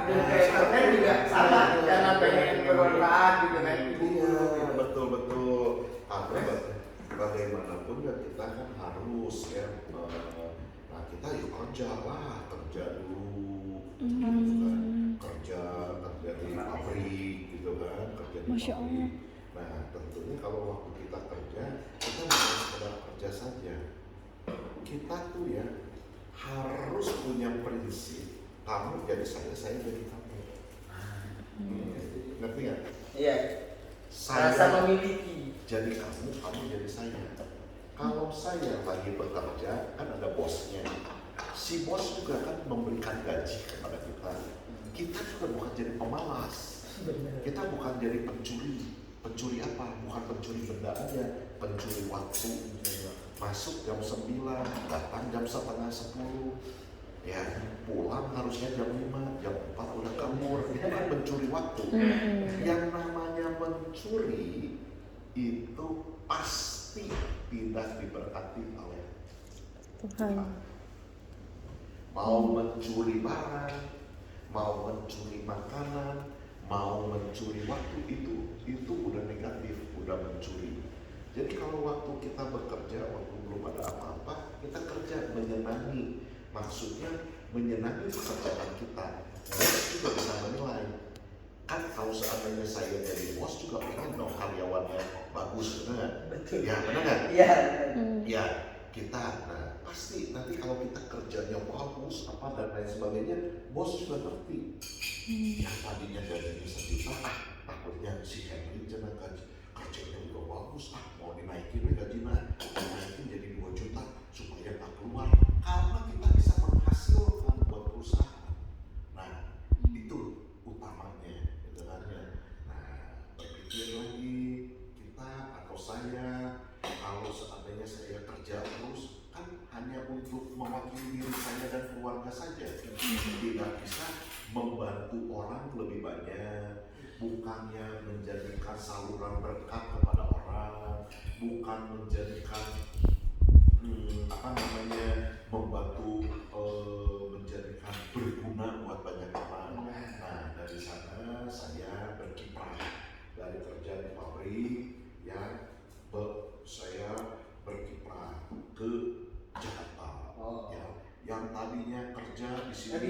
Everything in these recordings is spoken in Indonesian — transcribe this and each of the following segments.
Kreatornya juga salah karena pengen bermanfaat gitu kan. Iya, betul. Bagaimanapun ya kita kan harus ya, nah kita yuk kerja dulu, gitu kan. kerja di pabrik gitu kan, kerja di Masya Allah. pabrik. Nah tentunya kalau waktu kita kerja, kita bukan sekedar kerja saja. Kita tuh ya harus punya prinsip, kamu jadi saya jadi kamu. Ngerti nggak? Iya. Saya Rasa memiliki. jadi kamu jadi saya. Kalau saya lagi bekerja, kan ada bosnya. Si bos juga kan memberikan gaji kepada kita. Kita juga bukan jadi pemalas. Kita bukan jadi pencuri. Pencuri apa? Bukan pencuri benda aja, pencuri waktu. Masuk jam 9, datang jam setengah 10. Ya, pulang harusnya jam 5, jam 4 udah kabur. Itu kan mencuri waktu. Yang namanya mencuri itu pasti tidak diberkati oleh Tuhan. Mau mencuri barang, mau mencuri makanan, mau mencuri waktu, itu udah negatif, udah mencuri. Jadi kalau waktu kita bekerja, waktu belum ada apa-apa, kita kerja menyenangi. Maksudnya menyenangi pekerjaan kita. Bos juga bisa menilai. Kan kalau seandainya saya jadi bos juga pengen dong karyawannya bagus, benar nggak? Ya benar nggak? Iya. Ya kita, nah pasti nanti kalau kita kerjanya bagus apa dan lain sebagainya, bos juga ngerti. Yang tadinya gajinya 1 juta, takutnya si Henry jangan gaji kerjanya juga bagus, mau dinaikin gajinya, dinaikin jadi 2 juta supaya tak keluar, karena kita bisa menghasilkan buat perusahaan. Nah itu utamanya, gitu kan ya. Nah berpikir lagi kita atau saya, kalau seandainya saya kerja terus, kan hanya untuk mewakili diri saya dan keluarga saja, tidak bisa membantu orang lebih banyak, bukannya menjadikan saluran berkat kepada orang, bukan menjadikan membantu menjadikan berguna buat banyak orang. Nah dari sana saya berkiprah dari kerja di pabrik ya, saya berkiprah ke Jakarta. Ya, yang tadinya kerja di sini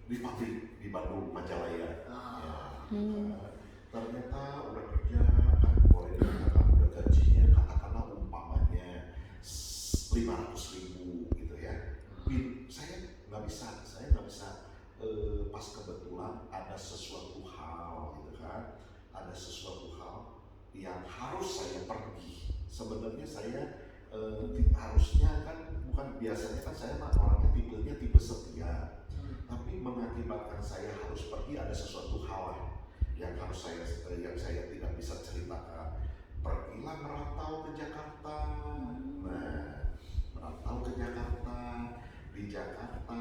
di pabrik di Bandung Majalaya. Ya, ternyata udah kerja kan boleh dikatakan udah gajinya katakanlah umpamanya 500.000 gitu ya. Saya nggak bisa pas kebetulan ada sesuatu hal gitu kan, ada sesuatu hal yang harus saya pergi. Sebenarnya saya harusnya kan, bukan biasanya kan saya orangnya tipenya tipe setia, tapi mengakibatkan saya harus pergi ada sesuatu hal yang saya tidak bisa ceritakan. Pergilah merantau ke Jakarta. Nah, merantau ke Jakarta, di Jakarta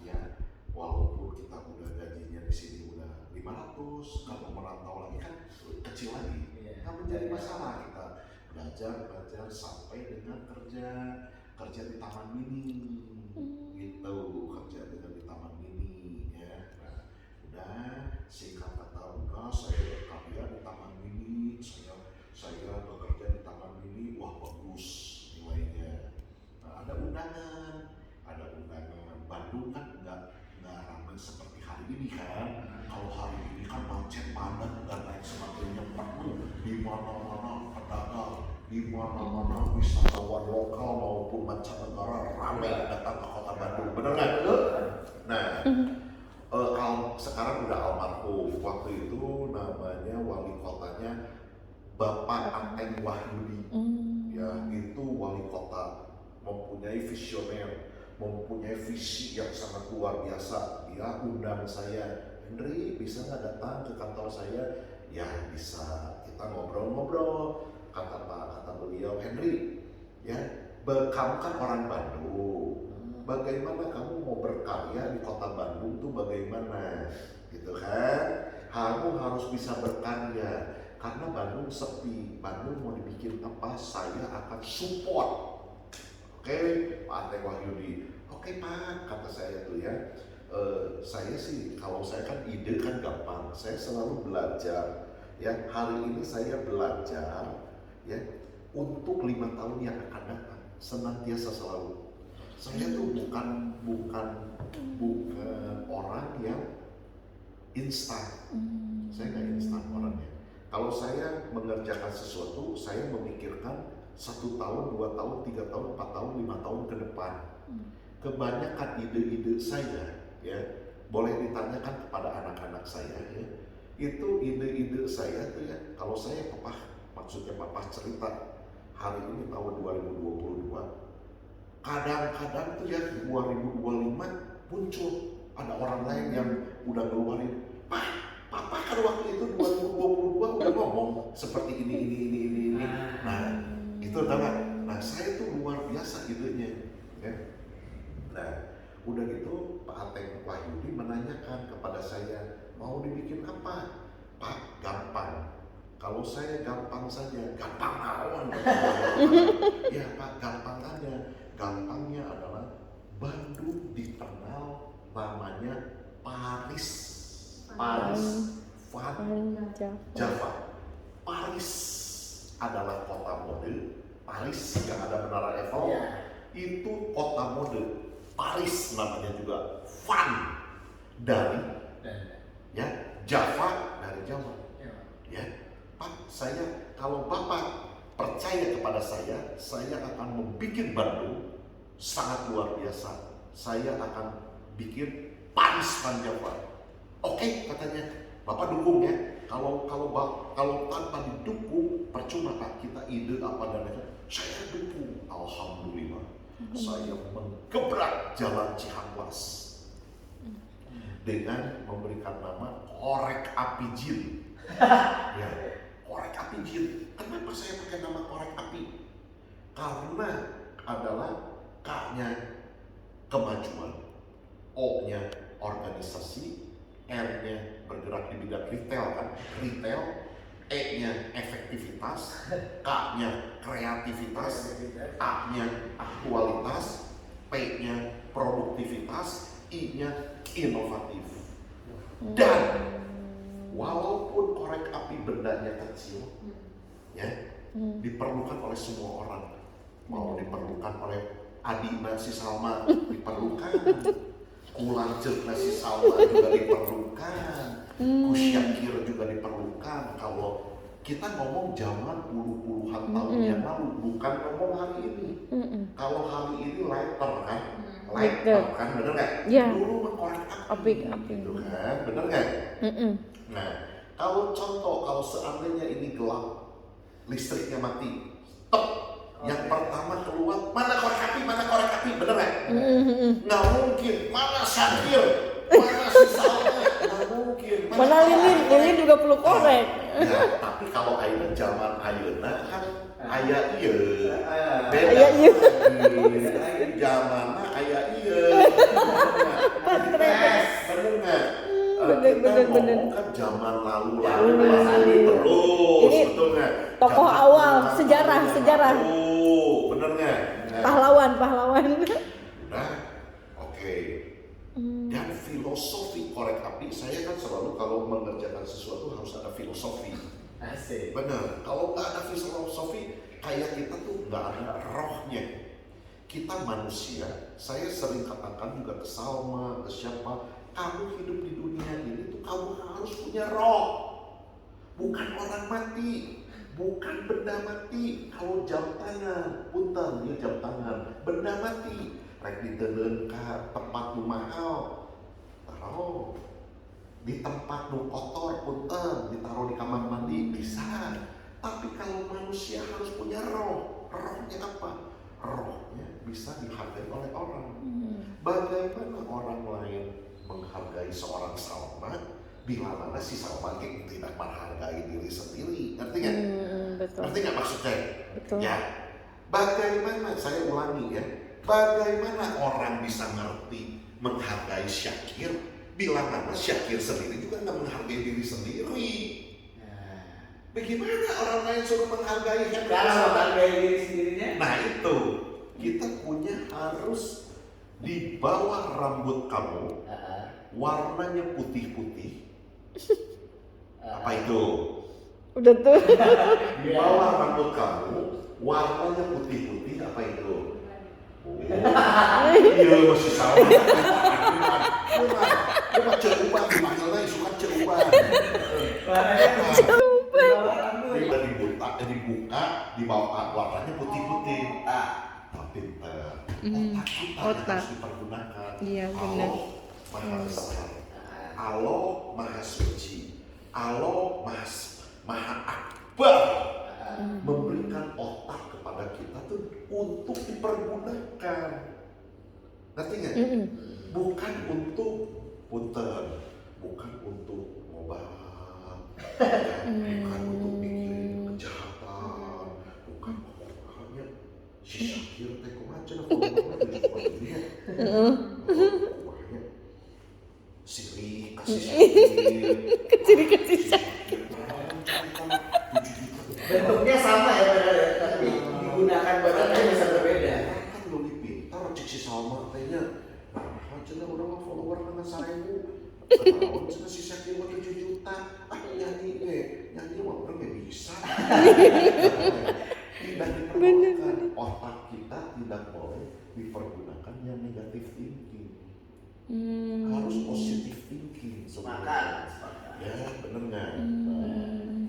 ya, walaupun kita udah gajinya di sini udah 500, kalau merantau lagi kan kecil lagi. Nggak menjadi masalah, kita belajar sampai dengan kerja di Taman Mini gitu, kerja di Taman Mini ya. Nah, udah singkat kata saya berkarya di Taman Mini, saya bekerja di Taman Mini, wah bagus nilainya. Nah, ada undangan. Bandung kan nggak ramai seperti hari ini kan. Kalau hari ini kan macet padat dan lain sebagainya, penuh di mana-mana pedagang, di mana-mana wisatawan lokal maupun mancanegara ramai datang ke kota Bandung, benar nggak? Nah, sekarang udah almarhum, waktu itu namanya wali kotanya Bapak Anteng Wahyudi. Ya, itu wali kota mempunyai visioner, mempunyai visi yang sangat luar biasa. Dia undang saya, Henry bisa nggak datang ke kantor saya? Ya bisa, kita ngobrol-ngobrol. Kata beliau, Henry, ya kamu kan orang Bandung, bagaimana kamu mau berkarya di kota Bandung tuh bagaimana, gitu kan? Kamu harus bisa berkarya, karena Bandung sepi. Bandung mau dibikin apa, saya akan support. Oke, Pak Anteng Wahyudi. Oke Pak, kata saya tuh ya. Saya sih, kalau saya kan ide kan gampang. Saya selalu belajar. Ya, hari ini saya belajar ya untuk 5 tahun yang akan datang, senantiasa selalu. Saya tuh bukan orang yang instan. Saya nggak instan orangnya. Kalau saya mengerjakan sesuatu, saya memikirkan 1 tahun, 2 tahun, 3 tahun, 4 tahun, 5 tahun ke depan. Kebanyakan ide-ide saya, ya, boleh ditanyakan kepada anak-anak saya, ya, itu ide-ide saya tuh ya, kalau saya maksudnya papa cerita hari ini tahun 2022, kadang-kadang tuh ya 2025 muncul ada orang lain yang udah ngeluarin, papa kan waktu itu 2022 udah ngomong seperti ini. Nah, itu tahu. Nah, saya tuh luar biasa idenya, ya. Nah, udah gitu Pak Ateng Wahyudi menanyakan kepada saya, mau dibikin apa? Pak, gampang. Kalau saya gampang saja, gampang naon. Ya Pak, gampang aja. Gampangnya adalah Bandung dikenal namanya Paris Van Java. Paris adalah kota mode. Paris yang ada Menara Eiffel, itu kota mode. Paris namanya juga Van dari ya Java, dari Jawa. Ya, Pak, kalau Bapak percaya kepada saya akan membuat Bandung sangat luar biasa. Saya akan bikin Paris Van Java. Oke, katanya, Bapak dukung ya. Kalau tanpa didukung percuma Pak, kita ide apa dan lain-lain. Saya dukung, alhamdulillah. Saya menggebrak jalan Cihampelas dengan memberikan nama Korek Api Jin. Ya, Korek Api Jin. Kenapa saya pakai nama Korek Api? Karena adalah K-nya kemajuan, O-nya organisasi, R-nya bergerak di bidang retail kan, retail, E-nya efektivitas, K-nya kreativitas, A-nya aktualitas, P-nya produktivitas, I-nya inovatif. Dan walaupun korek api bendanya kecil, ya, diperlukan oleh semua orang. Mau diperlukan oleh adikna si Salma, diperlukan. Ulang jeung si Salma juga diperlukan. Kusyakir juga diperlukan. Kalau kita ngomong zaman puluhan tahun yang lalu, bukan ngomong hari ini. Kalau hari ini lighter kan, bener nggak? Yeah. Dulu mengkorek api, gitu kan, bener nggak? Nah, kalau seandainya ini gelap, listriknya mati, yang pertama keluar, mana korek api, bener nggak? Nggak mungkin, mana Syakir, mana si Salma, nggak mungkin. Mana lilin juga perlu korek. Nah, tapi kalau ayeuna zaman ayeuna kan aya ieu. Aya ieu. Zamanna aya ieu. Bener nggak? Bener. Kan zaman lalu terus, ini betul nggak? Tokoh awal sejarah. Bener nggak? Pahlawan. Nah, oke. Dan filosofi korek api, saya kan selalu kalau mengerjakan sesuatu harus ada filosofi. Asik. Bener. Kalau nggak ada filosofi, kayak kita tuh nggak ada rohnya. Kita manusia. Saya sering katakan juga ke Salma, ke siapa, kamu hidup di dunia ini tuh kamu harus punya roh. Bukan orang mati, bukan benda mati. Kalau jam tangan, punten ya jam tangan, benda mati. Rek diteuleun ka tempat nu mahal, taruh di tempat nu kotor, punten ditaruh di kamar mandi bisa. Tapi kalau manusia harus punya roh. Rohnya apa? Rohnya bisa dihargai oleh orang. Bagaimana orang lain menghargai seorang Salma bila mana si Salma tidak menghargai diri sendiri? Ngerti nggak? Betul. Ngerti nggak maksudnya? Betul. Ya. Bagaimana, saya ulangi ya, bagaimana orang bisa ngerti menghargai Syakir bila mana Syakir sendiri juga nggak menghargai diri sendiri? Bagaimana orang lain suruh menghargai yang menghargai diri sendirinya? Nah itu, kita punya harus di bawah rambut kamu warnanya putih-putih. Apa itu? Udah tuh. Di bawah rambut kamu warnanya putih-putih, apa itu? Oh, iya masih sama. Cuma ceuban, dipanggilnya suka ceuban. Dibuka, di bawah warnanya putih-putih. Tapi otak kita harus dipergunakan. Iya benar. Allah Maha Besar, Allah Maha Suci, Allah Maha Akbar. Memberikan otak kepada kita tuh untuk dipergunakan. Ngerti nggak? Bukan untuk punten, bukan untuk ngobat, bukan untuk bikin kejahatan, bukan pokoknya si Syakir teh kumaha cenah followerna jadi seperti dia. Siri kasih Syakir. Kasih Syakir. Bentuknya sama ya padahal ya, tapi digunakan badannya bisa berbeda. Kan lebih pintar cek si Salma kayaknya. Nah, cenah udah mah follower dengan 1000. Kalau cenah si Syakir mah 7 juta. Nyanyi mah orang nggak bisa. Tidak diperlukan. Otak kita tidak boleh dipergunakan yang negatif thinking. Harus positive thinking. Sepakat. Ya, bener nggak?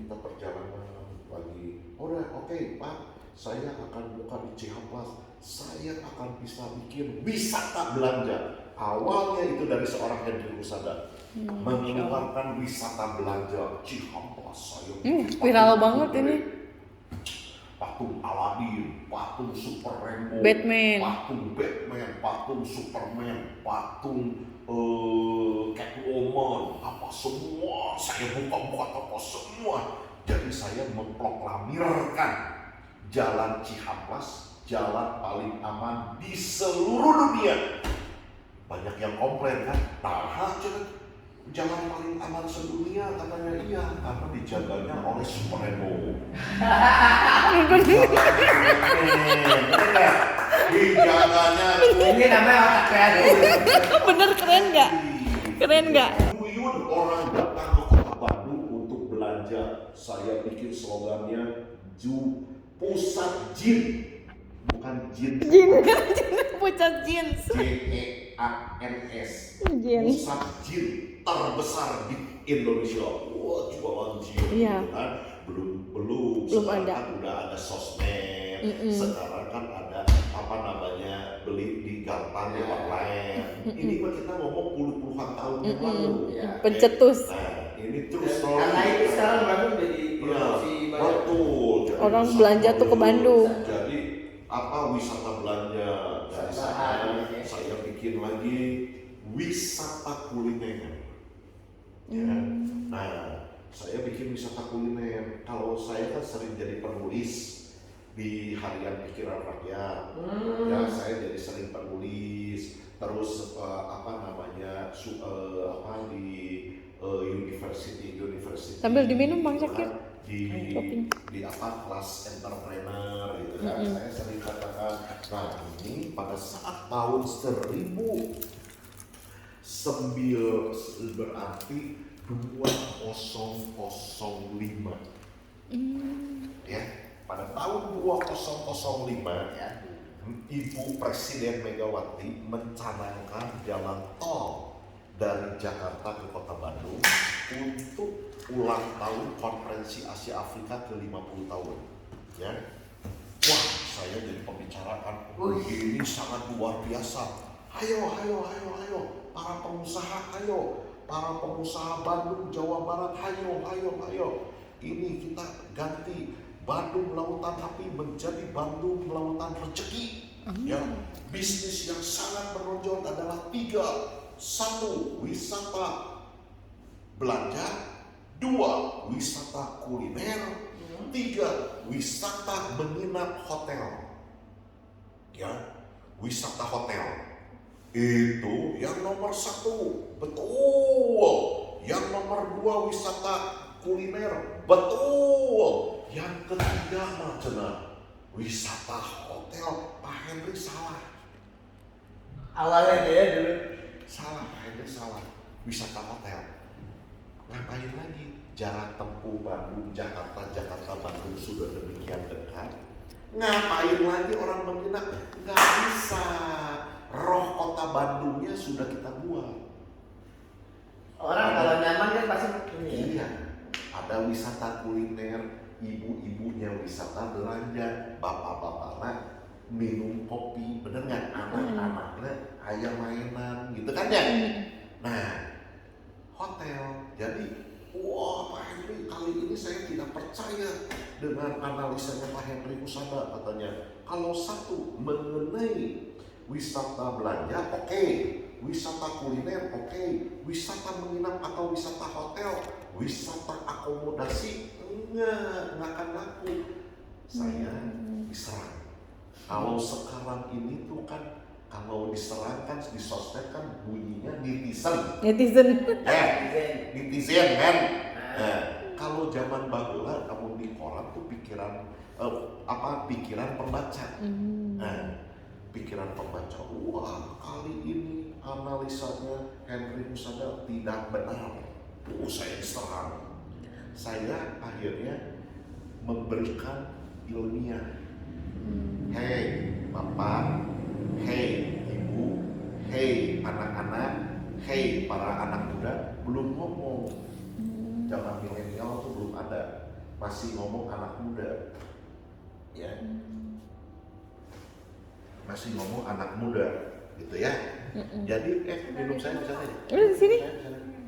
Kita perjalanan lagi. Oke, Pak. Saya akan buka di Cihampelas. Saya akan bisa bikin wisata belanja. Awalnya itu dari seorang Hendri Husada mengeluarkan wisata belanja Cihampelas. Saya viral banget ini. Patung Aladdin, patung Super Rainbow, Batman, patung Superman, patung Catwoman, apa semua saya buka toko semua. Jadi saya memproklamirkan jalan Cihampelas, jalan paling aman di seluruh dunia. Banyak yang komplain kan, jalan paling aman sedunia, katanya iya, karena dijaganya oleh Super Rainbow. Dijaganya. Ini namanya otak kreatif. Bener, keren nggak? Keren nggak? Duyun orang datang ke kota Bandung untuk belanja. Saya bikin slogannya pusat jin, bukan jin. Pusat jeans. JEANS. Pusat jin terbesar di Indonesia. Wah, jualan jin. Iya. Kan? Belum Sekarang ada. Kan Udah ada sosmed. Sekarang kan ada beli di gampang online. Ini mah kita ngomong puluhan tahun yang lalu. Pencetus. Nah, ini terus story. Karena itu sekarang Bandung jadi produksi banyak. Betul. Jadi Orang belanja tuh ke Bandung. Jadi wisata belanja. Dari sana saya bikin lagi wisata kuliner. Ya. Nah, saya bikin wisata kuliner. Kalau saya kan sering jadi penulis di harian pikiran rakyat. Ya, saya jadi sering penulis. Terus di university. Sambil diminum Bang gitu Syakir. kan, di kelas entrepreneur gitu kan. Saya sering katakan, nah ini pada saat tahun 1009 berarti 2005. Ya, pada tahun 2005 ya, Ibu Presiden Megawati mencanangkan jalan tol dari Jakarta ke Kota Bandung untuk ulang tahun Konferensi Asia Afrika ke-50 tahun. Ya. Wah, saya jadi pembicaraan. Ini sangat luar biasa. Ayo, para pengusaha, para pengusaha Bandung, Jawa Barat, ayo. Ini kita ganti Bandung Lautan Api menjadi Bandung Lautan Rezeki. Ya, bisnis yang sangat menonjol adalah 3. 1. Wisata belanja, 2. Wisata kuliner, 3. Wisata menginap hotel. Ya, wisata hotel itu yang nomor 1, betul. Yang nomor 2 wisata kuliner, betul. Yang ketiga wisata hotel. Pak Henry salah. Awalnya dia dulu Salah, Pak Henry salah. wisata hotel. Ngapain lagi? Jarak tempuh Bandung, Jakarta, Bandung sudah demikian dekat. Ngapain lagi orang menginap? Nggak bisa. Roh kota Bandungnya sudah kita buang. Orang kalau nyaman kan pasti ini. Iya, ada wisata kuliner, ibu-ibunya wisata belanja, bapak-bapaknya minum kopi, bener nggak? Anak-anaknya ayam mainan, gitu kan ya? Nah, hotel. Jadi, wah Pak Henry, kali ini saya tidak percaya dengan analisanya Pak Henry Kusada, katanya. Kalau satu mengenai wisata belanja, oke. Wisata kuliner, oke. Wisata menginap atau wisata hotel, wisata akomodasi, enggak akan laku. Saya diserang. Kalau sekarang ini tuh kan, kalau diserang kan di sosmed kan bunyinya netizen. Netizen. Netizen kan. Nah, kalau zaman baheula kamu di koran tuh pikiran pembaca. Nah, pikiran pembaca, wah kali ini analisanya Henry Kusada tidak benar. Saya diserang. Saya akhirnya memberikan ilmiah. Hei Bapak, hei Ibu, hei anak-anak, hei para anak muda, belum ngomong. Zaman milenial tuh belum ada, masih ngomong anak muda. Ya. Masih ngomong anak muda, gitu ya. Jadi minum saya bisa aja. Udah di sini. Saya bisa aja.